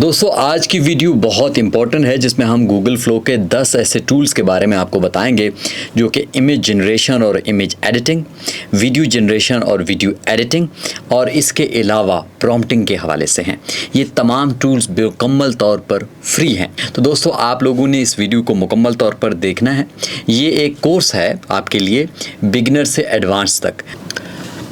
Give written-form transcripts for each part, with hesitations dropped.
दोस्तों आज की वीडियो बहुत इंपॉर्टेंट है जिसमें हम गूगल फ्लो के 10 ऐसे टूल्स के बारे में आपको बताएंगे जो कि इमेज जनरेशन और इमेज एडिटिंग, वीडियो जनरेशन और वीडियो एडिटिंग और इसके अलावा प्रॉम्प्टिंग के हवाले से हैं। ये तमाम टूल्स मुकम्मल तौर पर फ्री हैं। तो दोस्तों आप लोगों ने इस वीडियो को मुकम्मल तौर पर देखना है। ये एक कोर्स है आपके लिए बिगिनर से एडवांस तक।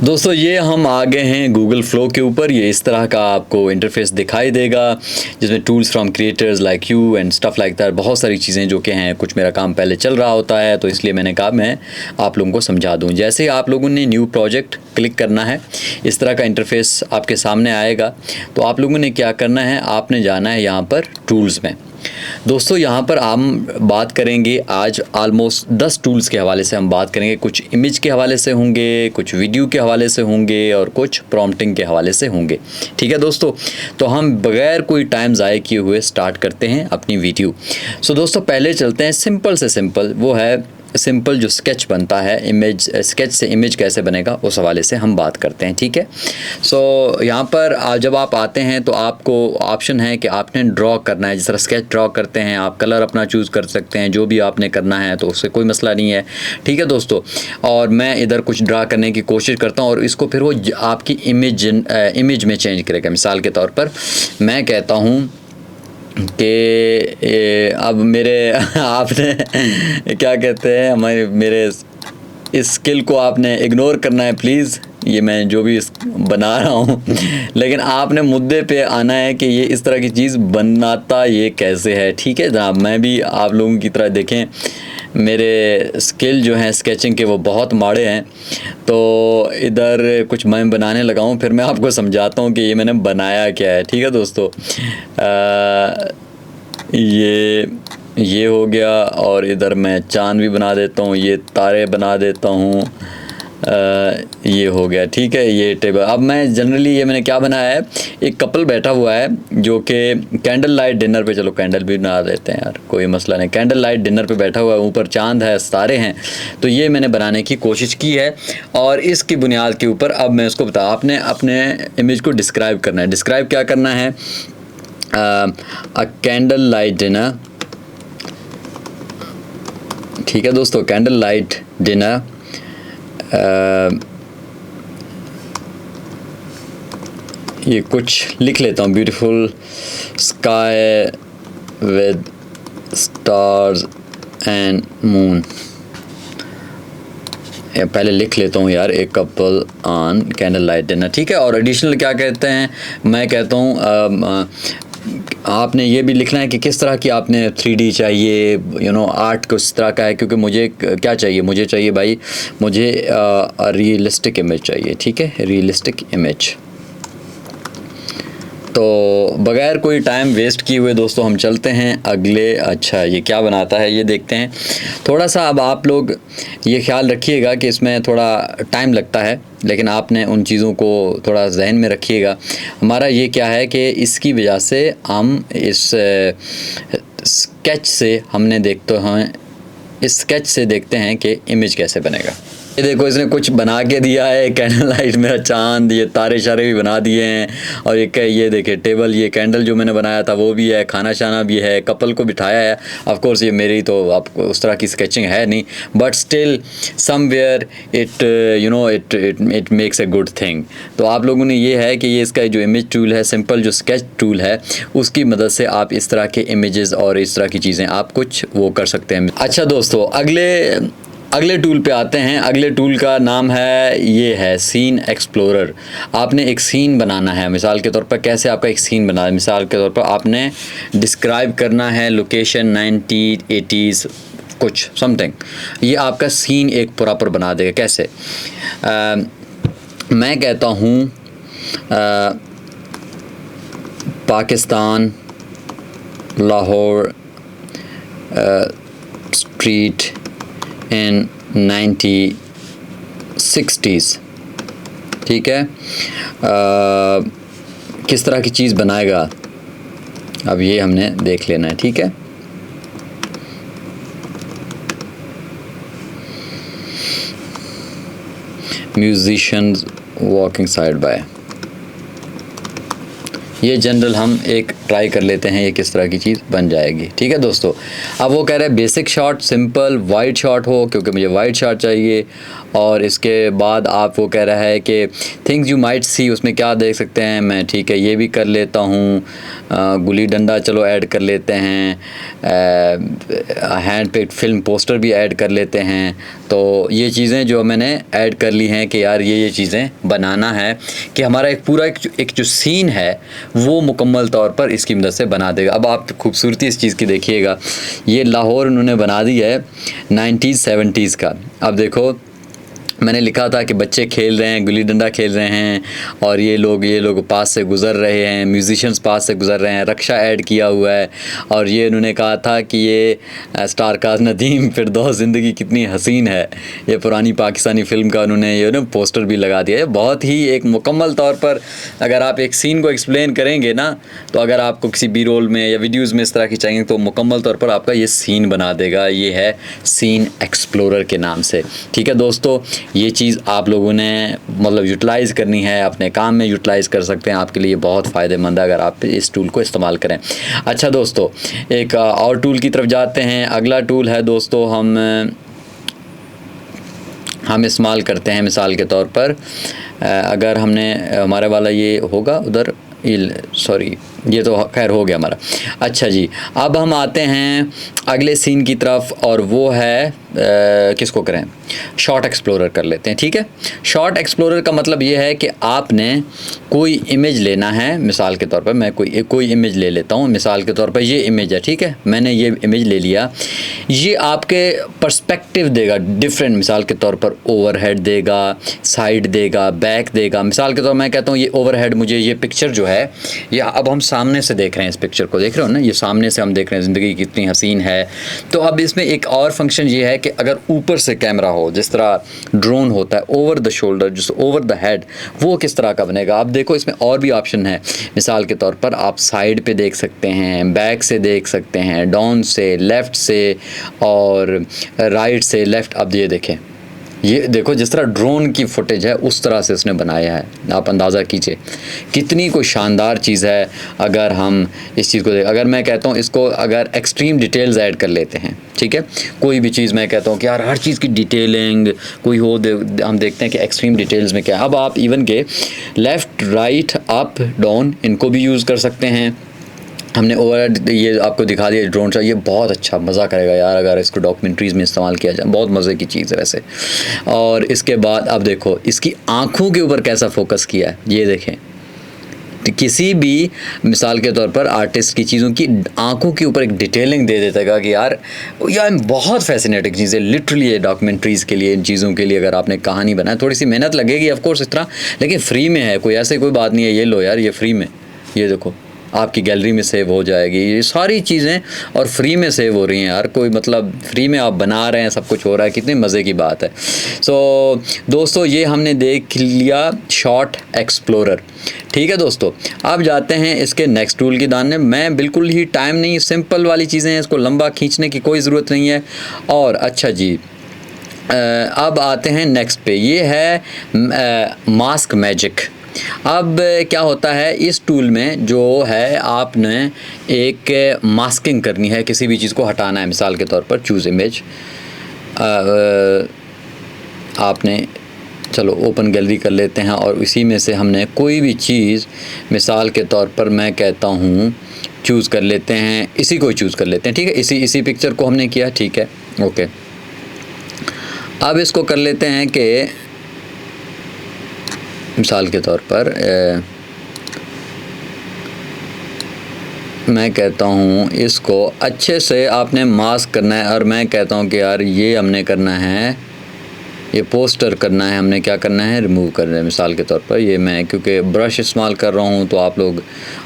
दोस्तों ये हम आ गए हैं गूगल फ्लो के ऊपर। ये इस तरह का आपको इंटरफेस दिखाई देगा जिसमें tools from creators like you and stuff like that, बहुत सारी चीज़ें जो कि हैं। कुछ मेरा काम पहले चल रहा होता है तो इसलिए मैंने कहा मैं आप लोगों को समझा दूं। जैसे ही आप लोगों ने न्यू प्रोजेक्ट क्लिक करना है इस तरह का इंटरफेस आपके सामने आएगा। तो आप लोगों ने क्या करना है, आपने जाना है यहाँ पर टूल्स में। दोस्तों यहाँ पर हम बात करेंगे आज ऑलमोस्ट 10 टूल्स के हवाले से हम बात करेंगे। कुछ इमेज के हवाले से होंगे, कुछ वीडियो के हवाले से होंगे और कुछ प्रॉम्प्टिंग के हवाले से होंगे। ठीक है दोस्तों, तो हम बगैर कोई टाइम ज़ाय किए हुए स्टार्ट करते हैं अपनी वीडियो। सो दोस्तों पहले चलते हैं सिंपल से सिंपल, वो है सिंपल जो स्केच बनता है। इमेज स्केच से इमेज कैसे बनेगा उस हवाले से हम बात करते हैं। ठीक है, सो यहाँ पर जब आप आते हैं तो आपको ऑप्शन है कि आपने ड्रॉ करना है। जिस तरह स्केच ड्रॉ करते हैं आप कलर अपना चूज़ कर सकते हैं, जो भी आपने करना है, तो उससे कोई मसला नहीं है। ठीक है दोस्तों, और मैं इधर कुछ ड्रा करने की कोशिश करता हूँ और इसको फिर वो आपकी इमेज में चेंज करेगा। मिसाल के तौर पर मैं कहता हूँ कि अब मेरे आपने क्या कहते हैं मेरे इस स्किल को आपने इग्नोर करना है प्लीज़। ये मैं जो भी बना रहा हूँ लेकिन आपने मुद्दे पे आना है कि ये इस तरह की चीज़ बनाता ये कैसे है। ठीक है जनाब, मैं भी आप लोगों की तरह देखें मेरे स्किल जो हैं स्केचिंग के वो बहुत माड़े हैं। तो इधर कुछ मैं बनाने लगा हूँ, फिर मैं आपको समझाता हूँ कि ये मैंने बनाया क्या है। ठीक है दोस्तों, ये हो गया और इधर मैं चाँद भी बना देता हूँ, ये तारे बना देता हूँ, ये हो गया। ठीक है, ये टेबल। अब मैं जनरली ये मैंने क्या बनाया है, एक कपल बैठा हुआ है जो कि कैंडल लाइट डिनर पे, चलो कैंडल भी बना देते हैं यार, कोई मसला नहीं। कैंडल लाइट डिनर पे बैठा हुआ है, ऊपर चांद है, सितारे हैं। तो ये मैंने बनाने की कोशिश की है और इसकी बुनियाद के ऊपर अब मैं उसको बता, आपने अपने इमेज को डिस्क्राइब करना है। डिस्क्राइब क्या करना है, अ कैंडल लाइट डिनर। ठीक है दोस्तों, कैंडल लाइट डिनर। ये कुछ लिख लेता हूँ, beautiful sky with stars and moon. पहले लिख लेता हूँ यार, एक couple on candle light dinner. ठीक है, और एडिशनल क्या कहते हैं, मैं कहता हूँ आपने ये भी लिखना है कि किस तरह की आपने 3D चाहिए, आर्ट किस तरह का है। क्योंकि मुझे क्या चाहिए, मुझे चाहिए भाई, मुझे रियलिस्टिक इमेज चाहिए। ठीक है, रियलिस्टिक इमेज। तो बगैर कोई टाइम वेस्ट किए हुए दोस्तों हम चलते हैं अगले। अच्छा ये क्या बनाता है ये देखते हैं। थोड़ा सा अब आप लोग ये ख्याल रखिएगा कि इसमें थोड़ा टाइम लगता है, लेकिन आपने उन चीज़ों को थोड़ा जहन में रखिएगा। हमारा ये क्या है कि इसकी वजह से हम इस स्केच से हमने देखते हैं, इस स्केच से देखते हैं कि इमेज कैसे बनेगा। ये देखो इसने कुछ बना के दिया है, कैंडल लाइट मेरा चांद, ये तारे शारे भी बना दिए हैं। और ये देखे टेबल, ये कैंडल जो मैंने बनाया था वो भी है, खाना शाना भी है, कपल को बिठाया है। ऑफ कोर्स ये मेरी तो आपको उस तरह की स्केचिंग है नहीं, but still somewhere it makes a good thing. तो आप लोगों ने ये है कि ये इसका जो इमेज टूल है, सिंपल जो स्केच टूल है, उसकी मदद से आप इस तरह के इमेजेस और इस तरह की चीज़ें आप कुछ वो कर सकते हैं। अच्छा दोस्तों अगले टूल पे आते हैं। अगले टूल का नाम है, ये है सीन एक्सप्लोरर। आपने एक सीन बनाना है, मिसाल के तौर पर कैसे आपका एक सीन बना है। मिसाल के तौर पर आपने डिस्क्राइब करना है लोकेशन 90s कुछ समथिंग। ये आपका सीन एक प्रॉपर बना देगा। कैसे, मैं कहता हूँ Pakistan Lahore street in 1960s। ठीक है, किस तरह की चीज़ बनाएगा अब ये हमने देख लेना है। ठीक है, म्यूजिशियंस वॉकिंग साइड बाय। ये जनरल हम एक ट्राई कर लेते हैं, ये किस तरह की चीज़ बन जाएगी। ठीक है दोस्तों, अब वो कह रहे हैं basic shot, simple wide shot हो, क्योंकि मुझे वाइड शॉट चाहिए। और इसके बाद आप वो कह रहा है कि थिंग्स यू माइट सी, उसमें क्या देख सकते हैं। मैं ठीक है ये भी कर लेता हूँ, गुल्ली डंडा चलो ऐड कर लेते हैं, हैंड पिक्ड फिल्म पोस्टर भी ऐड कर लेते हैं। तो ये चीज़ें जो मैंने ऐड कर ली हैं कि यार ये चीज़ें बनाना है कि हमारा एक पूरा एक जो सीन है वो मुकम्मल तौर पर इसकी मदद से बना देगा। अब आप खूबसूरती इस चीज़ की देखिएगा, ये लाहौर उन्होंने बना दी है 90s-70s का। अब देखो मैंने लिखा था कि बच्चे खेल रहे हैं, गुल्ली डंडा खेल रहे हैं और ये लोग पास से गुज़र रहे हैं, म्यूजिशियंस पास से गुज़र रहे हैं, रक्षा ऐड किया हुआ है। और ये उन्होंने कहा था कि ये स्टारकास्ट नदीम फिरदौस ज़िंदगी कितनी हसीन है, ये पुरानी पाकिस्तानी फ़िल्म का उन्होंने ये ना पोस्टर भी लगा दिया है। बहुत ही एक मुकम्मल तौर पर अगर आप एक सीन को एक्सप्लेन करेंगे ना, तो अगर आपको किसी बी रोल में या वीडियोज़ में इस तरह की चाहिए तो मुकम्मल तौर पर आपका ये सीन बना देगा। ये है सीन एक्सप्लोरर के नाम से। ठीक है दोस्तों, ये चीज़ आप लोगों ने मतलब यूटिलाइज़ करनी है, अपने काम में यूटिलाइज़ कर सकते हैं, आपके लिए बहुत फ़ायदेमंद है अगर आप इस टूल को इस्तेमाल करें। अच्छा दोस्तों, एक और टूल की तरफ जाते हैं। अगला टूल है दोस्तों हम इस्तेमाल करते हैं मिसाल के तौर पर, अगर हमने हमारे वाला ये होगा उधर, सॉरी ये तो खैर हो गया हमारा। अच्छा जी, अब हम आते हैं अगले सीन की तरफ और वो है किसको करें, शॉट एक्सप्लोरर कर लेते हैं। ठीक है, शॉट एक्सप्लोरर का मतलब ये है कि आपने कोई इमेज लेना है। मिसाल के तौर पर मैं कोई इमेज ले लेता हूँ। मिसाल के तौर पर ये इमेज है, ठीक है, मैंने ये इमेज ले लिया। ये आपके पर्सपेक्टिव देगा डिफरेंट, मिसाल के तौर पर ओवरहेड देगा, साइड देगा, बैक देगा। मिसाल के तौर मैं कहता हूँ ये ओवरहेड, मुझे ये पिक्चर जो है ये अब हम सामने से देख रहे हैं, इस पिक्चर को देख रहे हो ना, ये सामने से हम देख रहे हैं, ज़िंदगी कितनी हसीन है। तो अब इसमें एक और फंक्शन ये है कि अगर ऊपर से कैमरा हो, जिस तरह ड्रोन होता है ओवर द शोल्डर, जिस ओवर द हेड, वो किस तरह का बनेगा। अब देखो इसमें और भी ऑप्शन है। मिसाल के तौर पर आप साइड पे देख सकते हैं, बैक से देख सकते हैं, डाउन से, लेफ़्ट से और राइट से लेफ़्ट। अब ये देखें, ये देखो जिस तरह ड्रोन की फुटेज है उस तरह से उसने बनाया है। आप अंदाज़ा कीजिए कितनी कोई शानदार चीज़ है। अगर हम इस चीज़ को अगर मैं कहता हूँ इसको अगर एक्सट्रीम डिटेल्स ऐड कर लेते हैं, ठीक है, कोई भी चीज़ मैं कहता हूँ कि यार हर चीज़ की डिटेलिंग कोई हो, हम देखते हैं कि एक्सट्रीम डिटेल्स में क्या है। अब आप इवन के लेफ़्ट, राइट, अप, डाउन इनको भी यूज़ कर सकते हैं। हमने ओवर ये आपको दिखा दिया ड्रोन शॉट, ये बहुत अच्छा मज़ा करेगा यार अगर इसको डॉक्यूमेंट्रीज़ में इस्तेमाल किया जाए, बहुत मज़े की चीज़ है वैसे। और इसके बाद अब देखो इसकी आँखों के ऊपर कैसा फोकस किया है, ये देखें। तो किसी भी मिसाल के तौर पर आर्टिस्ट की चीज़ों की आंखों के ऊपर एक डिटेलिंग दे देता है कि यार बहुत फैसिनेटिंग चीज़ है लिटरली। ये डॉक्यूमेंट्रीज़ के लिए, इन चीज़ों के लिए अगर आपने कहानी बनाए, थोड़ी सी मेहनत लगेगी ऑफ कोर्स इस तरह, लेकिन फ्री में है, कोई ऐसे कोई बात नहीं है। ये लो यार, ये फ्री में, ये देखो आपकी गैलरी में सेव हो जाएगी। ये सारी चीज़ें और फ्री में सेव हो रही हैं यार, कोई मतलब फ्री में आप बना रहे हैं, सब कुछ हो रहा है, कितनी मज़े की बात है। सो दोस्तों ये हमने देख लिया शॉट एक्सप्लोरर। ठीक है दोस्तों, अब जाते हैं इसके नेक्स्ट टूल की दान में। मैं बिल्कुल ही टाइम नहीं, सिंपल वाली चीज़ें हैं, इसको लंबा खींचने की कोई ज़रूरत नहीं है। और अच्छा जी, अब आते हैं नेक्स्ट पे, ये है मास्क मैजिक। अब क्या होता है इस टूल में जो है, आपने एक मास्किंग करनी है, किसी भी चीज़ को हटाना है। मिसाल के तौर पर चूज़ इमेज, आपने चलो ओपन गैलरी कर लेते हैं और इसी में से हमने कोई भी चीज़, मिसाल के तौर पर मैं कहता हूँ चूज़ कर लेते हैं, इसी को चूज़ कर लेते हैं। ठीक है, इसी पिक्चर को हमने किया, ठीक है, ओके। अब इसको कर लेते हैं कि मिसाल के तौर पर मैं कहता हूँ इसको अच्छे से आपने मास्क करना है। और मैं कहता हूँ कि यार ये हमने करना है, ये पोस्टर करना है, हमने क्या करना है, रिमूव करना है। मिसाल के तौर पर ये मैं क्योंकि ब्रश इस्तेमाल कर रहा हूँ, तो आप लोग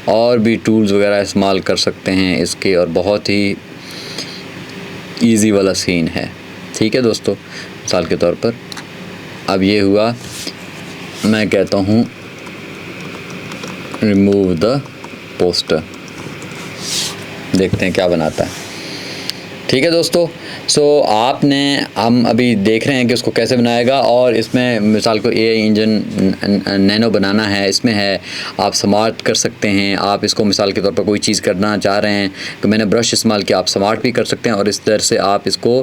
और भी टूल्स वगैरह इस्तेमाल कर सकते हैं इसके, और बहुत ही ईजी वाला सीन है। ठीक है दोस्तों, मिसाल के तौर पर अब ये हुआ, मैं कहता हूँ रिमूव द पोस्टर, देखते हैं क्या बनाता है। ठीक है दोस्तों, आपने हम अभी देख रहे हैं कि उसको कैसे बनाएगा, और इसमें मिसाल को AI इंजन नैनो बनाना है, इसमें है आप स्मार्ट कर सकते हैं। आप इसको मिसाल के तौर पर कोई चीज़ करना चाह रहे हैं तो मैंने ब्रश इस्तेमाल किया, आप स्मार्ट भी कर सकते हैं, और इस तरह से आप इसको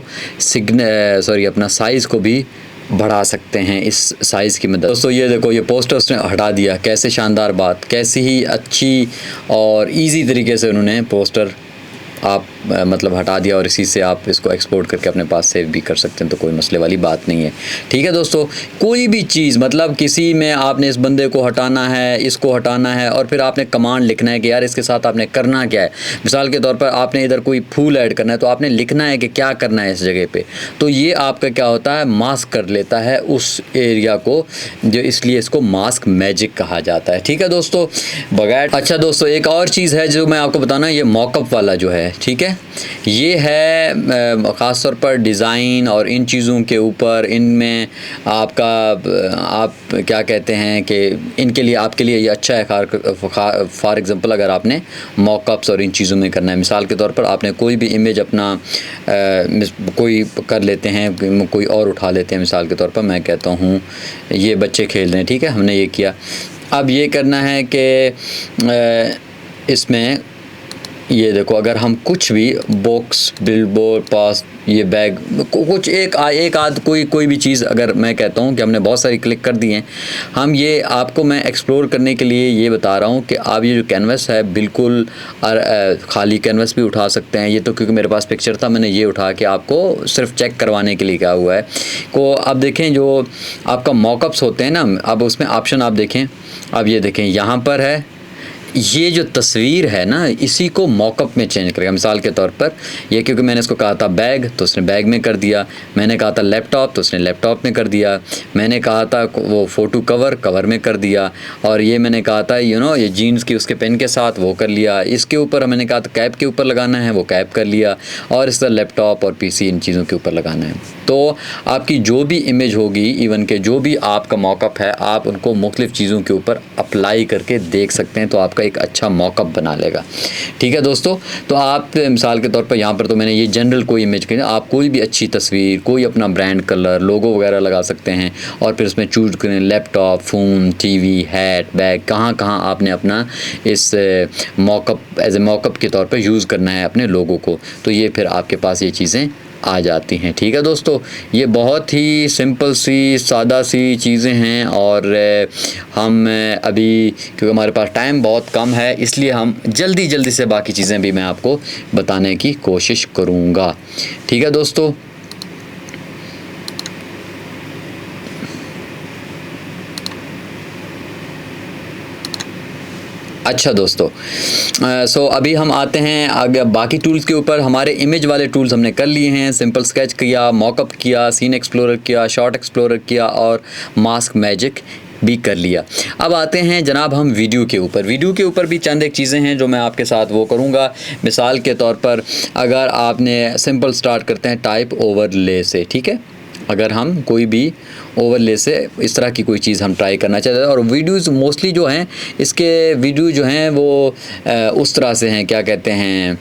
अपना साइज़ को भी बढ़ा सकते हैं इस साइज़ की मदद। दोस्तों ये देखो, ये पोस्टर उसने हटा दिया, कैसे शानदार बात, कैसी ही अच्छी और इजी तरीके से उन्होंने पोस्टर आप मतलब हटा दिया, और इसी से आप इसको एक्सपोर्ट करके अपने पास सेव भी कर सकते हैं, तो कोई मसले वाली बात नहीं है। ठीक है दोस्तों, कोई भी चीज़ मतलब किसी में आपने इस बंदे को हटाना है, इसको हटाना है, और फिर आपने कमांड लिखना है कि यार इसके साथ आपने करना क्या है। मिसाल के तौर पर आपने इधर कोई फूल ऐड करना है तो आपने लिखना है कि क्या करना है इस जगह पे, तो ये आपका क्या होता है, मास्क कर लेता है उस एरिया को, जो इसलिए इसको मास्क मैजिक कहा जाता है। ठीक है दोस्तों, बगैर अच्छा दोस्तों एक और चीज़ है जो मैं आपको बताना, ये मॉकअप वाला जो है, ठीक है, ये है ख़ास तौर पर डिज़ाइन और इन चीज़ों के ऊपर, इनमें आपका आप क्या कहते हैं कि इनके लिए आपके लिए ये अच्छा है। फॉर एग्ज़ाम्पल अगर आपने मॉकअप्स और इन चीज़ों में करना है, मिसाल के तौर पर आपने कोई भी इमेज अपना कोई कर लेते हैं, कोई और उठा लेते हैं। मिसाल के तौर पर मैं कहता हूँ ये बच्चे खेल रहे हैं, ठीक है, हमने ये किया। अब ये करना है कि इसमें ये देखो, अगर हम कुछ भी बॉक्स, बिलबोर्ड, पास, ये बैग, कुछ एक आध कोई भी चीज़, अगर मैं कहता हूँ कि हमने बहुत सारी क्लिक कर दी हैं, हम ये आपको मैं एक्सप्लोर करने के लिए ये बता रहा हूँ कि आप ये जो कैनवस है बिल्कुल खाली कैनवस भी उठा सकते हैं। ये तो क्योंकि मेरे पास पिक्चर था, मैंने ये उठा के आपको सिर्फ चेक करवाने के लिए क्या हुआ है को। अब देखें जो आपका मॉकअप्स होते हैं ना, अब उसमें ऑप्शन आप देखें, अब ये देखें यहाँ पर है, ये जो तस्वीर है ना इसी को मॉकअप में चेंज करेगा। मिसाल के तौर पर ये, क्योंकि मैंने इसको कहा था बैग तो उसने बैग में कर दिया, मैंने कहा था लैपटॉप तो उसने लैपटॉप में कर दिया, मैंने कहा था वो फ़ोटो कवर में कर दिया, और ये मैंने कहा था ये जीन्स की उसके पेन के साथ वो कर लिया। इसके ऊपर मैंने कहा था कैप के ऊपर लगाना है, वो कैप कर लिया, और इस तरह लैपटॉप और PC इन चीज़ों के ऊपर लगाना है। तो आपकी जो भी इमेज होगी, इवन के जो भी आपका मॉकअप है, आप उनको मुख्तलिफ़ चीज़ों के ऊपर अप्लाई करके देख सकते हैं, तो आपका एक अच्छा मॉकअप बना लेगा। ठीक है दोस्तों, तो आप मिसाल के तौर पर यहाँ पर तो मैंने ये जनरल कोई इमेज की, आप कोई भी अच्छी तस्वीर, कोई अपना ब्रांड कलर, लोगो वगैरह लगा सकते हैं, और फिर उसमें चूज करें laptop, phone, TV, hat, bag, कहाँ आपने अपना इस मॉकअप एज ए मॉकअप के तौर पर यूज़ करना है अपने लोगों को, तो ये फिर आपके पास ये चीज़ें आ जाती हैं। ठीक है दोस्तों, ये बहुत ही सिंपल सी सादा सी चीज़ें हैं, और हम अभी क्योंकि हमारे पास टाइम बहुत कम है, इसलिए हम जल्दी से बाकी चीज़ें भी मैं आपको बताने की कोशिश करूँगा। ठीक है दोस्तों, अच्छा दोस्तों, अभी हम आते हैं आगे बाकी टूल्स के ऊपर। हमारे इमेज वाले टूल्स हमने कर लिए हैं, सिंपल स्केच किया, मॉकअप किया, सीन एक्सप्लोरर किया, शॉट एक्सप्लोरर किया, और मास्क मैजिक भी कर लिया। अब आते हैं जनाब हम वीडियो के ऊपर। वीडियो के ऊपर भी चंद एक चीज़ें हैं जो मैं आपके साथ वो करूँगा। मिसाल के तौर पर अगर आपने सिंपल स्टार्ट करते हैं टाइप ओवरले से, ठीक है, अगर हम कोई भी ओवरले से इस तरह की कोई चीज़ हम ट्राई करना चाहते हैं, और वीडियोज़ मोस्टली जो हैं इसके वीडियो जो हैं वो उस तरह से हैं, क्या कहते हैं,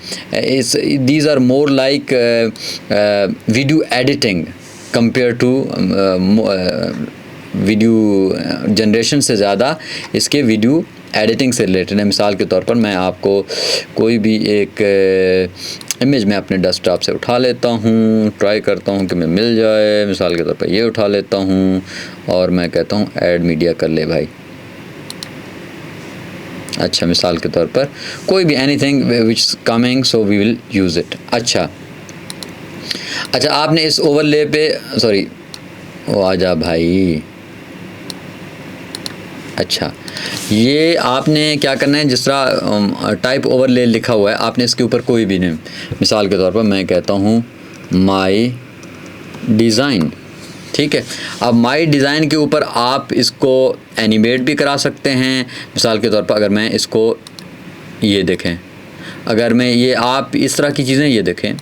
these are more like video editing compare to video generation से ज़्यादा इसके वीडियो एडिटिंग से रिलेटेड है। मिसाल के तौर पर मैं आपको कोई भी एक इमेज मैं अपने डेस्कटॉप से उठा लेता हूँ, ट्राई करता हूँ कि मैं मिल जाए। मिसाल के तौर पर ये उठा लेता हूँ और मैं कहता हूँ ऐड मीडिया कर ले भाई। अच्छा, मिसाल के तौर पर कोई भी anything which coming, so we will use it. अच्छा, आपने इस ओवरले पे सॉरी वो आजा भाई। अच्छा, ये आपने क्या करना है, जिस तरह टाइप ओवरले लिखा हुआ है, आपने इसके ऊपर कोई भी नेम, मिसाल के तौर पर मैं कहता हूँ माई डिज़ाइन, ठीक है। अब माई डिज़ाइन के ऊपर आप इसको एनिमेट भी करा सकते हैं। मिसाल के तौर पर अगर मैं इसको ये देखें, अगर मैं ये आप इस तरह की चीज़ें ये देखें,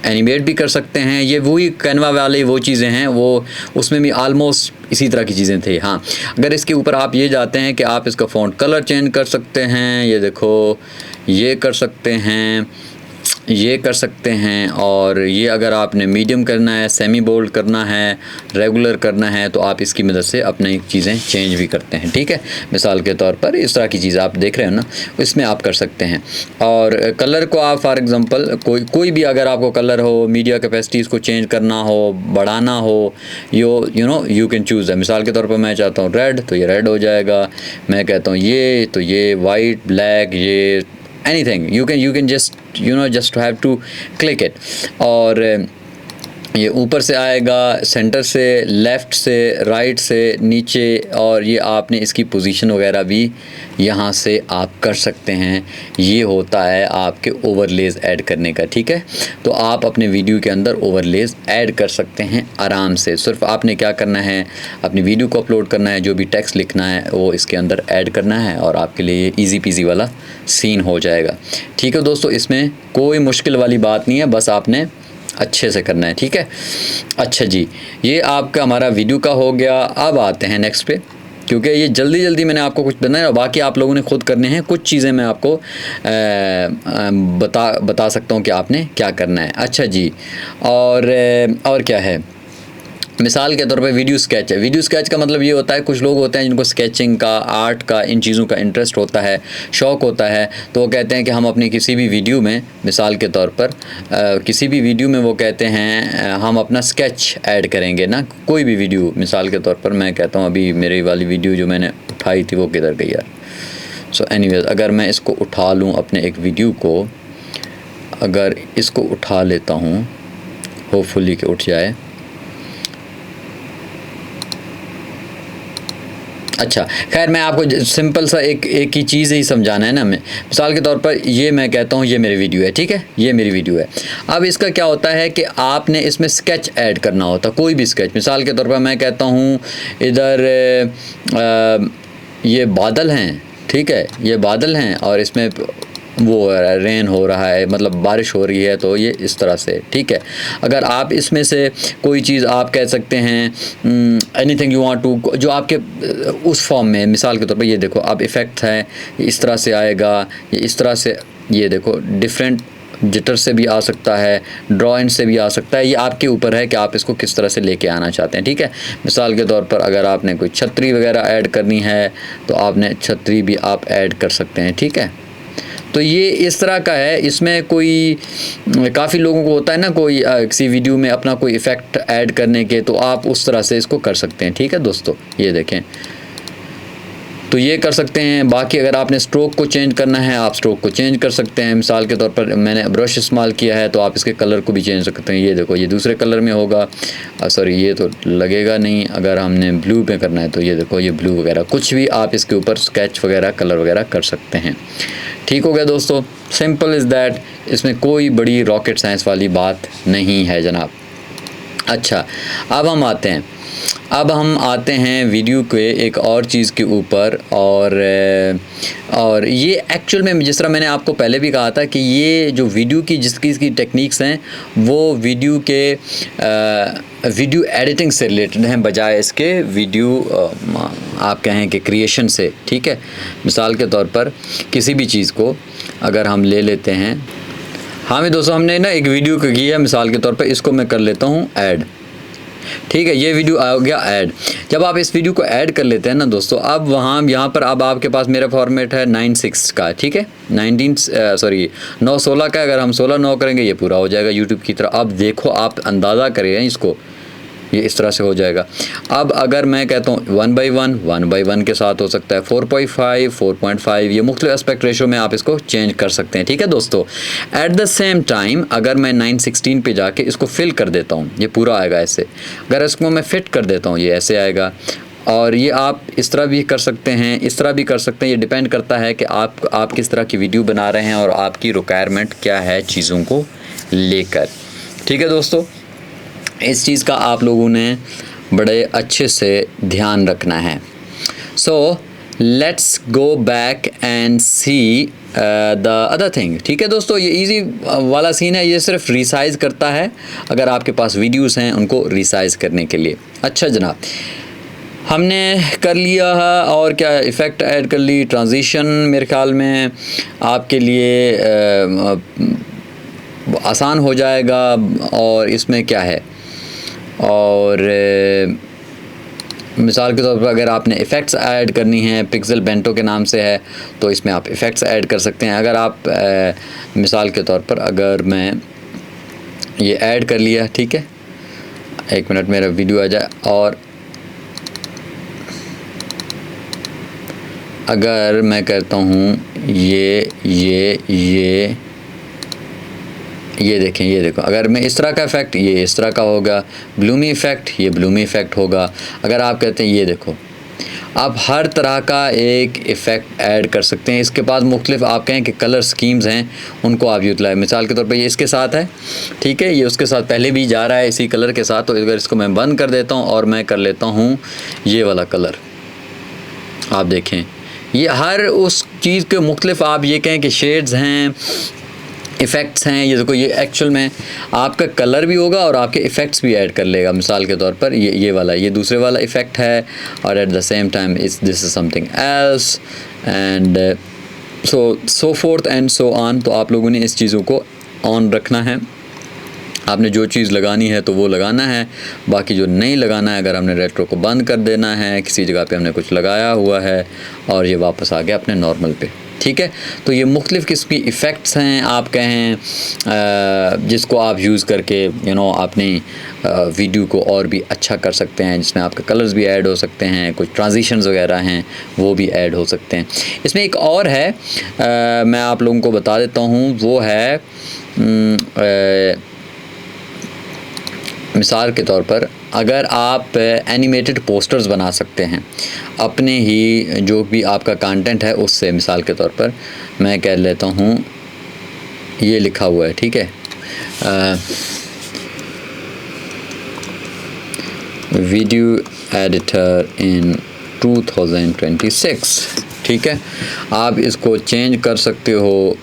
एनिमेट भी कर सकते हैं। ये वही कैनवा वाले वो चीज़ें हैं, वो उसमें भी आलमोस्ट इसी तरह की चीज़ें थी। हाँ, अगर इसके ऊपर आप ये जाते हैं कि आप इसका फ़ॉन्ट कलर चेंज कर सकते हैं, ये देखो ये कर सकते हैं, ये कर सकते हैं। और ये अगर आपने मीडियम करना है, सेमी बोल्ड करना है, रेगुलर करना है, तो आप इसकी मदद से अपनी चीज़ें चेंज भी करते हैं। ठीक है, मिसाल के तौर पर इस तरह की चीज़ आप देख रहे हो ना, इसमें आप कर सकते हैं। और कलर को आप फॉर एग्ज़ाम्पल कोई भी अगर आपको कलर हो, मीडिया कैपेसिटी इसको चेंज करना हो, बढ़ाना हो, यू कैन चूज़ है। मिसाल के तौर पर मैं चाहता हूँ रेड, तो ये रेड हो जाएगा। मैं कहता हूँ ये, तो ये वाइट, ब्लैक, ये anything you can just just have to click it। और ये ऊपर से आएगा, सेंटर से, लेफ़्ट से, राइट से, नीचे, और ये आपने इसकी पोजीशन वगैरह भी यहाँ से आप कर सकते हैं। ये होता है आपके ओवरलेज़ ऐड करने का। ठीक है, तो आप अपने वीडियो के अंदर ओवरलेज़ ऐड कर सकते हैं आराम से। सिर्फ आपने क्या करना है, अपनी वीडियो को अपलोड करना है, जो भी टेक्स्ट लिखना है वो इसके अंदर ऐड करना है, और आपके लिए ईजी पीजी वाला सीन हो जाएगा। ठीक है दोस्तों, इसमें कोई मुश्किल वाली बात नहीं है, बस आपने अच्छे से करना है। ठीक है, अच्छा जी, ये आपका हमारा वीडियो का हो गया। अब आते हैं नेक्स्ट पे, क्योंकि ये जल्दी जल्दी मैंने आपको कुछ बताया, बाकी आप लोगों ने खुद करने हैं। कुछ चीज़ें मैं आपको बता सकता हूँ कि आपने क्या करना है। अच्छा जी, और क्या है, मिसाल के तौर पे वीडियो स्केच है। वीडियो स्केच का मतलब ये होता है, कुछ लोग होते हैं जिनको स्केचिंग का, आर्ट का, इन चीज़ों का इंटरेस्ट होता है, शौक़ होता है, तो वो कहते हैं कि हम अपनी किसी भी वीडियो में, मिसाल के तौर पर किसी भी वीडियो में वो कहते हैं हम अपना स्केच ऐड करेंगे ना, कोई भी वीडियो। मिसाल के तौर पर मैं कहता हूँ, अभी मेरी वाली वीडियो जो मैंने उठाई थी वो किधर गई यार। सो एनीवेज, अगर मैं इसको उठा लूँ अपने एक वीडियो को, अगर इसको उठा लेता हूँ, होपफुली कि उठ जाए। अच्छा, खैर मैं आपको सिंपल सा एक ही चीज़ ही समझाना है ना। मैं मिसाल के तौर पर ये मैं कहता हूँ ये मेरी वीडियो है। ठीक है, ये मेरी वीडियो है। अब इसका क्या होता है कि आपने इसमें स्केच ऐड करना होता, कोई भी स्केच। मिसाल के तौर पर मैं कहता हूँ इधर ये बादल हैं, ठीक है, ये बादल हैं और इसमें वो रेन हो रहा है, मतलब बारिश हो रही है, तो ये इस तरह से। ठीक है, अगर आप इसमें से कोई चीज़ आप कह सकते हैं एनीथिंग यू वांट टू, जो आपके उस फॉर्म में, मिसाल के तौर पर ये देखो, अब इफ़ेक्ट है, इस तरह से आएगा, ये इस तरह से, ये देखो डिफरेंट जिटर से भी आ सकता है, ड्रॉ इन से भी आ सकता है। ये आपके ऊपर है कि आप इसको किस तरह से लेके आना चाहते हैं। ठीक है, मिसाल के तौर पर अगर आपने कोई छतरी वगैरह ऐड करनी है तो आपने छतरी भी आप ऐड कर सकते हैं। ठीक है, तो ये इस तरह का है। इसमें कोई काफ़ी लोगों को होता है ना, कोई किसी वीडियो में अपना कोई इफ़ेक्ट ऐड करने के, तो आप उस तरह से इसको कर सकते हैं। ठीक है दोस्तों, ये देखें, तो ये कर सकते हैं। बाकी अगर आपने स्ट्रोक को चेंज करना है, आप स्ट्रोक को चेंज कर सकते हैं। मिसाल के तौर पर मैंने ब्रश इस्तेमाल किया है, तो आप इसके कलर को भी चेंज कर सकते हैं। ये देखो, ये दूसरे कलर में होगा, सॉरी ये तो लगेगा नहीं। अगर हमने ब्लू में करना है तो ये देखो, ये ब्लू वगैरह कुछ भी आप इसके ऊपर स्केच वगैरह, कलर वगैरह कर सकते हैं। ठीक हो गया दोस्तों, सिंपल इज़ दैट। इसमें कोई बड़ी रॉकेट साइंस वाली बात नहीं है जनाब। अच्छा, अब हम आते हैं वीडियो के एक और चीज़ के ऊपर, और ये एक्चुअल में जिस तरह मैंने आपको पहले भी कहा था कि ये जो वीडियो की जिसकी टेक्निक्स हैं वो वीडियो एडिटिंग से रिलेटेड हैं, बजाय इसके वीडियो आप कहें कि क्रिएशन से। ठीक है, मिसाल के तौर पर किसी भी चीज़ को अगर हम ले लेते हैं, हाँ मैं दोस्तों, हमने ना एक वीडियो को किया, मिसाल के तौर पर इसको मैं कर लेता हूँ ऐड। ठीक है, ये वीडियो आ गया ऐड। जब आप इस वीडियो को ऐड कर लेते हैं ना दोस्तों, अब यहाँ पर अब आपके पास मेरा फॉर्मेट है 9:6 का। ठीक है, 9:16 का। अगर हम 16:9 करेंगे ये पूरा हो जाएगा यूट्यूब की तरह। अब देखो, आप अंदाज़ा करें इसको, ये इस तरह से हो जाएगा। अब अगर मैं कहता हूँ 1:1 के साथ हो सकता है, 4.5, 4.5, ये मुख्तलिफ एस्पेक्ट रेशो में आप इसको चेंज कर सकते हैं। ठीक है दोस्तों, एट द सेम टाइम अगर मैं 9:16 पे जाके इसको फिल कर देता हूँ, ये पूरा आएगा ऐसे। अगर इसको मैं फिट कर देता हूँ, ये ऐसे आएगा। और ये आप इस तरह भी कर सकते हैं, इस तरह भी कर सकते हैं। ये डिपेंड करता है कि आप किस तरह की वीडियो बना रहे हैं और आपकी रिक्वायरमेंट क्या है चीज़ों को लेकर। ठीक है दोस्तों, इस चीज़ का आप लोगों ने बड़े अच्छे से ध्यान रखना है। So let's go back and see the other thing. ठीक है दोस्तों, ये इजी वाला सीन है, ये सिर्फ रिसाइज़ करता है अगर आपके पास वीडियोस हैं उनको रिसाइज़ करने के लिए। अच्छा जनाब, हमने कर लिया है, और क्या इफ़ेक्ट ऐड कर ली, ट्रांजिशन मेरे ख्याल में आपके लिए आसान हो जाएगा। और इसमें क्या है, और मिसाल के तौर पर अगर आपने इफ़ेक्ट्स ऐड करनी है, पिक्सल बेंटो के नाम से है, तो इसमें आप इफ़ेक्ट्स ऐड कर सकते हैं। अगर आप मिसाल के तौर पर अगर मैं ये ऐड कर लिया, ठीक है, 1 मिनट मेरा वीडियो आ जाए, और अगर मैं कहता हूँ ये देखें, ये देखो, अगर मैं इस तरह का इफ़ेक्ट, ये इस तरह का होगा, ब्लूमी इफ़ेक्ट, ये ब्लूमी इफ़ेक्ट होगा। अगर आप कहते हैं ये देखो, आप हर तरह का एक इफ़ेक्ट ऐड कर सकते हैं। इसके पास मुख्तलिफ आप कहें कि कलर स्कीम्स हैं, उनको आप यूटिलाइज, मिसाल के तौर पे ये इसके साथ है, ठीक है, ये उसके साथ पहले भी जा रहा है इसी कलर के साथ। तो अगर इसको मैं बंद कर देता हूँ और मैं कर लेता हूँ ये वाला कलर, आप देखें, ये हर उस चीज़ के मुख्तलिफ आप ये कहें कि शेड्स हैं, इफ़ेक्ट्स हैं। ये देखो, ये एक्चुअल में आपका कलर भी होगा और आपके इफ़ेक्ट्स भी ऐड कर लेगा। मिसाल के तौर पर ये वाला, ये दूसरे वाला इफ़ेक्ट है, और at the same time this is something else, and so fourth and so on. तो आप लोगों ने इस चीज़ों को ऑन रखना है। आपने जो चीज़ लगानी है तो वो लगाना है, बाकी जो नहीं लगाना है, अगर हमने रेट्रो को बंद कर देना है, किसी जगह पे हमने कुछ लगाया हुआ है और ये वापस आ गया अपने नॉर्मल पे, ठीक है। तो ये मुख्तलिफ़ किस्म की इफ़ेक्ट्स हैं, आप कहें, जिसको आप यूज़ करके अपनी वीडियो को और भी अच्छा कर सकते हैं, जिसमें आपके कलर्स भी ऐड हो सकते हैं, कुछ ट्रांजिशंस वगैरह हैं वो भी ऐड हो सकते हैं। इसमें एक और है, मैं आप लोगों को बता देता हूँ, वो है मिसाल के तौर पर अगर आप एनिमेटेड पोस्टर्स बना सकते हैं अपने ही जो भी आपका कंटेंट है उससे। मिसाल के तौर पर मैं कह लेता हूँ, ये लिखा हुआ है, ठीक है, वीडियो एडिटर इन 2026, ठीक है। आप इसको चेंज कर सकते हो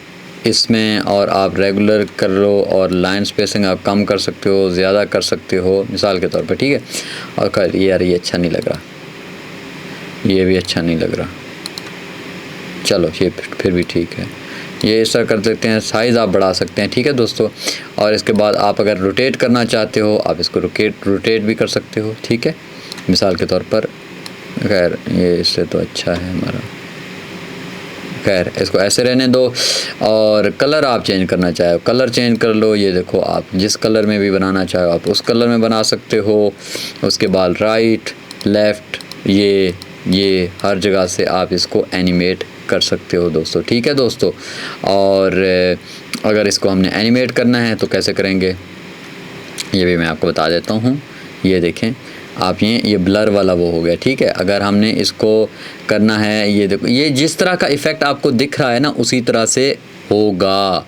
इसमें, और आप रेगुलर कर लो, और लाइन स्पेसिंग आप कम कर सकते हो, ज़्यादा कर सकते हो, मिसाल के तौर पे, ठीक है। और कर यार ये अच्छा नहीं लग रहा, ये भी अच्छा नहीं लग रहा, चलो ये फिर भी ठीक है, ये इस तरह कर सकते हैं। साइज़ आप बढ़ा सकते हैं, ठीक है दोस्तों। और इसके बाद आप अगर रोटेट करना चाहते हो, आप इसको रोटेट भी कर सकते हो, ठीक है। मिसाल के तौर पर, खैर ये इससे तो अच्छा है हमारा, खैर इसको ऐसे रहने दो। और कलर आप चेंज करना चाहे, कलर चेंज कर लो। ये देखो, आप जिस कलर में भी बनाना चाहो आप उस कलर में बना सकते हो। उसके बाद राइट, लेफ़्ट, ये हर जगह से आप इसको एनिमेट कर सकते हो दोस्तों, ठीक है दोस्तों। और अगर इसको हमने एनिमेट करना है तो कैसे करेंगे ये भी मैं आपको बता देता हूँ। ये देखें आप, ये ब्लर वाला वो हो गया, ठीक है। अगर हमने इसको करना है, ये देखो, ये जिस तरह का इफ़ेक्ट आपको दिख रहा है ना उसी तरह से होगा,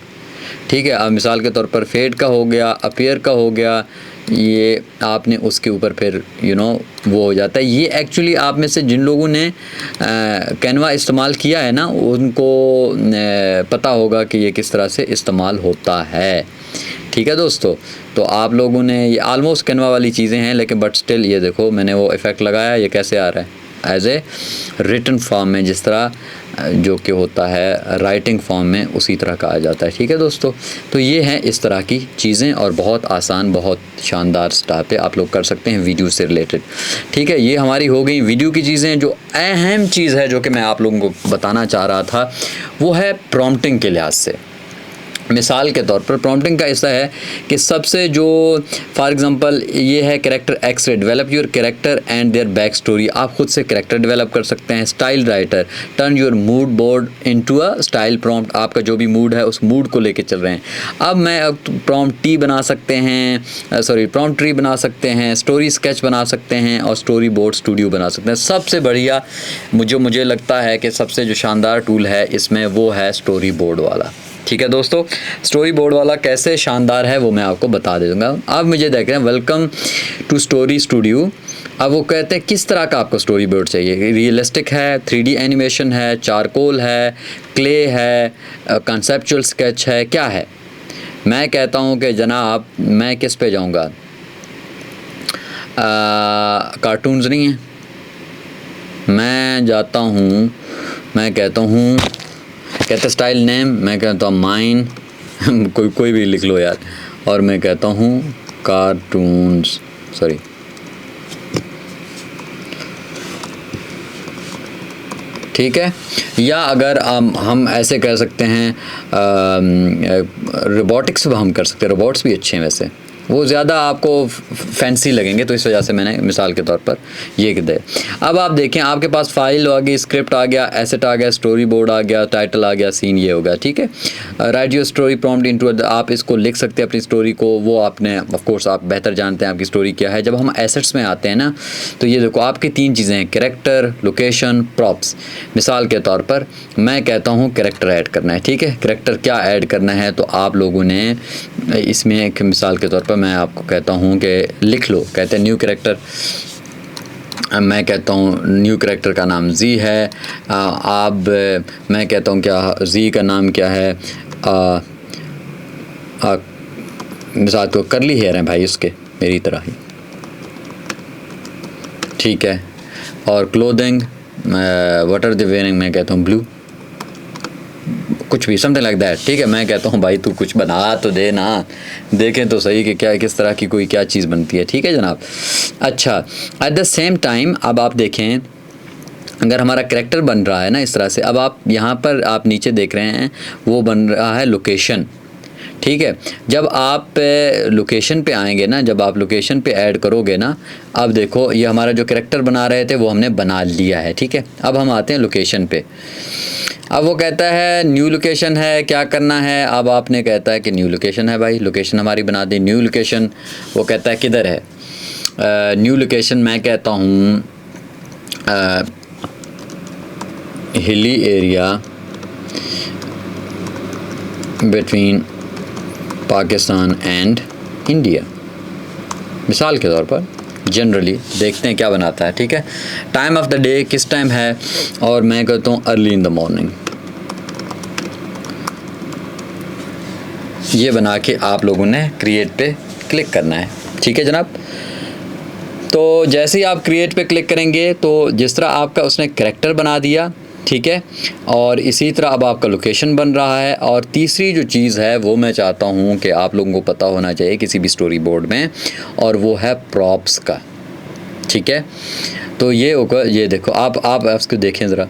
ठीक है। अब मिसाल के तौर पर फेड का हो गया, अपीयर का हो गया, ये आपने उसके ऊपर फिर वो हो जाता है। ये एक्चुअली आप में से जिन लोगों ने कैनवा इस्तेमाल किया है ना उनको पता होगा कि ये किस तरह से इस्तेमाल होता है, ठीक है दोस्तों। तो आप लोगों ने, ये आलमोस्ट कैनवा वाली चीज़ें हैं, लेकिन बट स्टिल ये देखो मैंने वो इफ़ेक्ट लगाया, ये कैसे आ रहा है एज ए रिटन फॉर्म में, जिस तरह जो कि होता है राइटिंग फॉर्म में उसी तरह का आ जाता है, ठीक है दोस्तों। तो ये हैं इस तरह की चीज़ें, और बहुत आसान, बहुत शानदार स्टार पे आप लोग कर सकते हैं वीडियो से रिलेटेड, ठीक है। ये हमारी हो गई वीडियो की चीज़ें। जो अहम चीज़ है जो कि मैं आप लोगों को बताना चाह रहा था वो है प्रॉम्प्टिंग के लिहाज से। मिसाल के तौर पर प्रॉम्प्टिंग का ऐसा है कि सबसे जो फॉर एग्जांपल ये है character x ray, develop your character and their back story. आप खुद से कैरेक्टर डेवलप कर सकते हैं। Style writer, turn your mood board into a style prompt. आपका जो भी मूड है उस मूड को लेके चल रहे हैं। अब मैं प्रॉम्प्ट टी बना सकते हैं, प्रॉम्प्ट ट्री बना सकते हैं, स्टोरी स्केच बना सकते हैं, और स्टोरी बोर्ड स्टूडियो बना सकते हैं। सबसे बढ़िया मुझे लगता है कि सबसे जो शानदार टूल है इसमें वो है स्टोरी बोर्ड वाला, ठीक है दोस्तों। स्टोरी बोर्ड वाला कैसे शानदार है वो मैं आपको बता दे दूँगा। अब मुझे देख रहे हैं वेलकम टू स्टोरी स्टूडियो। अब वो कहते हैं किस तरह का आपको स्टोरी बोर्ड चाहिए, रियलिस्टिक है, 3D एनिमेशन है, चारकोल है, क्ले है, कॉन्सेप्चुअल स्केच है, क्या है। मैं कहता हूँ कि जनाब मैं किस पे जाऊँगा, कार्टून्स नहीं है, मैं जाता हूँ, मैं कहता हूँ, कहते स्टाइल नेम, मैं कहता हूँ माइन, कोई भी लिख लो यार। और मैं कहता हूँ कार्टून्स, सॉरी ठीक है। या अगर हम ऐसे कह सकते हैं रोबोटिक्स हम कर सकते हैं, रोबोट्स भी अच्छे हैं वैसे, वो ज़्यादा आपको फैंसी लगेंगे, तो इस वजह से मैंने मिसाल के तौर पर ये दे। अब आप देखें आपके पास फाइल आ गई, स्क्रिप्ट आ गया, एसेट आ गया, स्टोरी बोर्ड आ गया, टाइटल आ गया, सीन ये हो गया, ठीक है। Right your story prompt into, आप इसको लिख सकते हैं अपनी स्टोरी को, वो आपने ऑफ कोर्स आप बेहतर जानते हैं आपकी स्टोरी क्या है। जब हम एसेट्स में आते हैं ना, तो ये देखो आपकी 3 चीज़ें हैं, कैरेक्टर, लोकेशन, प्रॉप्स। मिसाल के तौर पर मैं कहता हूँ कैरेक्टर ऐड करना है, ठीक है। कैरेक्टर क्या ऐड करना है, तो आप लोगों ने इसमें एक मिसाल के तौर पर मैं आपको कहता हूँ कि लिख लो, कहते हैं न्यू कैरेक्टर, मैं कहता हूँ न्यू कैरेक्टर का नाम जी है। आप मैं कहता हूँ क्या जी का नाम क्या है, मिसाल तो करली हेयर है भाई उसके, मेरी तरह ही, ठीक है। और clothing, what are the wearing, मैं कहता हूँ ब्लू, कुछ भी समथिंग लाइक दैट, ठीक है। मैं कहता हूँ भाई तू कुछ बना तो दे ना, देखें तो सही कि क्या किस तरह की कोई क्या चीज़ बनती है, ठीक है जनाब। अच्छा, एट द सेम टाइम अब आप देखें अगर हमारा कैरेक्टर बन रहा है ना इस तरह से, अब आप यहाँ पर आप नीचे देख रहे हैं वो बन रहा है लोकेशन, ठीक है। जब आप लोकेशन पे आएंगे ना, जब आप लोकेशन पे ऐड करोगे ना, अब देखो ये हमारा जो कैरेक्टर बना रहे थे वो हमने बना लिया है, ठीक है। अब हम आते हैं लोकेशन पे, अब वो कहता है न्यू लोकेशन है, क्या करना है। अब आपने कहता है कि न्यू लोकेशन है भाई, लोकेशन हमारी बना दी। न्यू लोकेशन वो कहता है किधर है, न्यू लोकेशन मैं कहता हूँ hilly area between Pakistan and India, मिसाल के तौर पर। जनरली देखते हैं क्या बनाता है, ठीक है। टाइम ऑफ द डे किस टाइम है, और मैं कहता हूँ अर्ली इन द मॉर्निंग। ये बना के आप लोगों ने क्रिएट पे क्लिक करना है, ठीक है जनाब। तो जैसे ही आप क्रिएट पे क्लिक करेंगे तो जिस तरह आपका उसने कैरेक्टर बना दिया, ठीक है, और इसी तरह अब आपका लोकेशन बन रहा है। और तीसरी जो चीज़ है वो मैं चाहता हूँ कि आप लोगों को पता होना चाहिए किसी भी स्टोरी बोर्ड में, और वो है प्रॉप्स का, ठीक है। तो ये होगा, ये देखो आप इसको देखें ज़रा,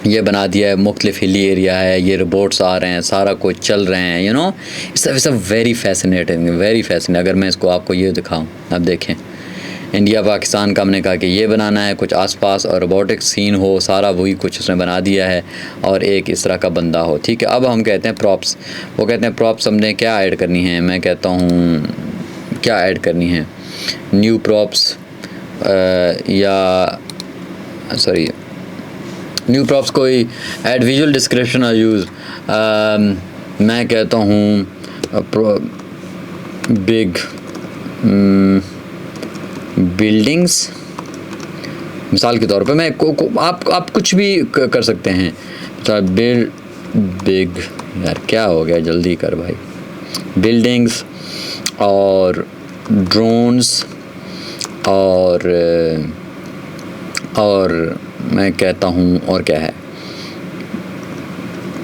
ये बना दिया है, मुख्तलिफ हिली एरिया है, ये रोबोट्स आ रहे हैं, सारा कुछ चल रहे हैं, you know it's very fascinating, very fascinating. अगर मैं इसको आपको ये दिखाऊं, अब देखें इंडिया पाकिस्तान का हमने कहा कि ये बनाना है, कुछ आसपास और रोबोटिक सीन हो, सारा वही कुछ उसने बना दिया है, और एक इस तरह का बंदा हो, ठीक है। अब हम कहते हैं प्रॉप्स, वो कहते हैं प्रॉप्स हमने क्या ऐड करनी है, मैं कहता हूँ क्या ऐड करनी है, न्यू प्रॉप्स, या सॉरी न्यू प्रॉप्स कोई ऐड विजुअल डिस्क्रिप्शन और यूज़, मैं कहता हूँ बिग बिल्डिंग्स, मिसाल के तौर पे मैं आप कुछ भी कर सकते हैं, बिग, यार क्या हो गया, जल्दी कर भाई, बिल्डिंग्स और ड्रोन्स और मैं कहता हूँ और क्या है,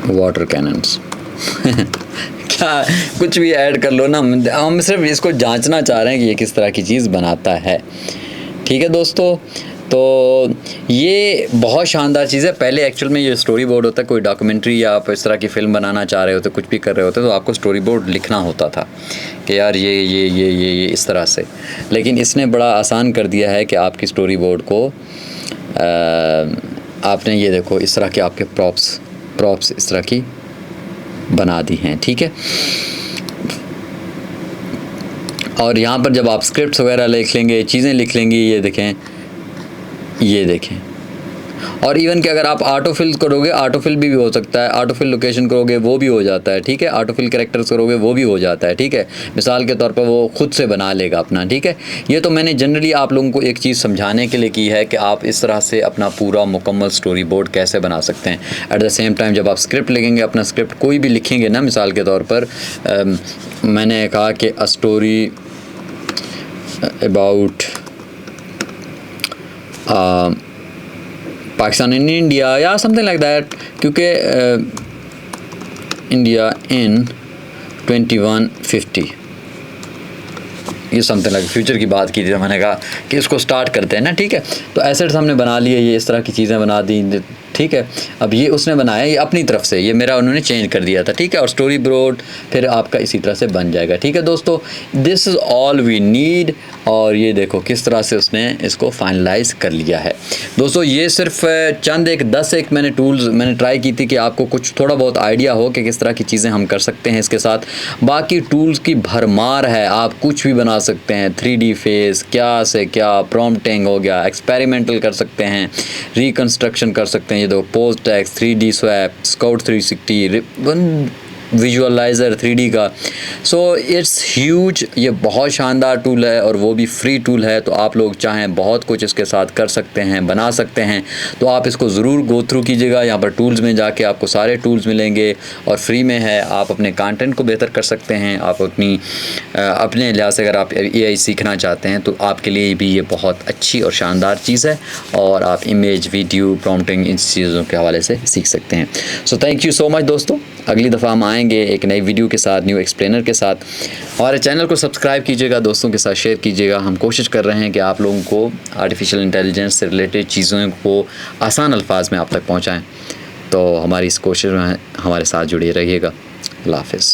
वाटर कैनन्स क्या कुछ भी ऐड कर लो ना, हम सिर्फ इसको जांचना चाह रहे हैं कि ये किस तरह की चीज़ बनाता है, ठीक है दोस्तों। तो ये बहुत शानदार चीज़ है। पहले एक्चुअल में ये स्टोरी बोर्ड होता है, कोई डॉक्यूमेंट्री या आप इस तरह की फ़िल्म बनाना चाह रहे होते, कुछ भी कर रहे होते, तो आपको स्टोरी बोर्ड लिखना होता था कि यार ये इस तरह से। लेकिन इसने बड़ा आसान कर दिया है कि आपकी स्टोरी बोर्ड को आपने ये देखो इस तरह के आपके प्रॉप्स इस तरह की बना दी हैं, ठीक है। और यहाँ पर जब आप स्क्रिप्ट्स वगैरह लिख लेंगे, चीज़ें लिख लेंगे, ये देखें, और इवन कि अगर आप ऑटोफिल करोगे, ऑटोफिल भी हो सकता है, ऑटोफिल लोकेशन करोगे वो भी हो जाता है, ठीक है। ऑटोफिल कैरेक्टर्स करोगे वो भी हो जाता है, ठीक है। मिसाल के तौर पर वो खुद से बना लेगा अपना, ठीक है। ये तो मैंने जनरली आप लोगों को एक चीज़ समझाने के लिए की है कि आप इस तरह से अपना पूरा मुकम्मल स्टोरी बोर्ड कैसे बना सकते हैं। एट द सेम टाइम जब आप स्क्रिप्ट लिखेंगे, अपना स्क्रिप्ट कोई भी लिखेंगे ना, मिसाल के तौर पर मैंने कहा कि a story about Pakistan in India या समथिंग लाइक दैट, क्योंकि इंडिया इन 2150, ये समथिंग लाइक फ्यूचर की बात की थी, तो मैंने कहा कि इसको स्टार्ट करते हैं ना, ठीक है। तो एसेट्स हमने बना लिए, ये इस तरह की चीज़ें बना दी, ठीक है। अब ये उसने बनाया, ये अपनी तरफ से, ये मेरा उन्होंने चेंज कर दिया था, ठीक है। और स्टोरी बोर्ड फिर आपका इसी तरह से बन जाएगा, ठीक है दोस्तों। This is all we need. और ये देखो किस तरह से उसने इसको फाइनलाइज कर लिया है दोस्तों। ये सिर्फ चंद एक 10 मैंने टूल्स मैंने ट्राई की थी कि आपको कुछ थोड़ा बहुत आइडिया हो कि किस तरह की चीज़ें हम कर सकते हैं इसके साथ। बाकी टूल्स की भरमार है, आप कुछ भी बना सकते हैं, 3D फेस, क्या से क्या, प्रॉम्प्टिंग हो गया, एक्सपेरिमेंटल कर सकते हैं, रिकन्स्ट्रक्शन कर सकते हैं, ये दो post text, 3D swap, scout 360, विजुअलाइज़र 3D का। सो इट्स ह्यूज, ये बहुत शानदार टूल है और वो भी फ्री टूल है। तो आप लोग चाहें बहुत कुछ इसके साथ कर सकते हैं, बना सकते हैं। तो आप इसको ज़रूर गो थ्रू कीजिएगा। यहाँ पर टूल्स में जाके आपको सारे टूल्स मिलेंगे और फ्री में है। आप अपने कंटेंट को बेहतर कर सकते हैं। आप अपने लिहाज से अगर आप AI सीखना चाहते हैं तो आपके लिए भी ये बहुत अच्छी और शानदार चीज़ है। और आप इमेज, वीडियो, प्रॉम्प्टिंग, इन चीज़ों के हवाले से सीख सकते हैं। So thank you so much दोस्तों। अगली दफ़ा हम आएंगे एक नई वीडियो के साथ, न्यू एक्सप्लेनर के साथ। हमारे चैनल को सब्सक्राइब कीजिएगा, दोस्तों के साथ शेयर कीजिएगा। हम कोशिश कर रहे हैं कि आप लोगों को आर्टिफिशियल इंटेलिजेंस से रिलेटेड चीज़ों को आसान अल्फाज में आप तक पहुंचाएं। तो हमारी इस कोशिश में हमारे साथ जुड़े रहिएगा। अल्लाह हाफ़िज़।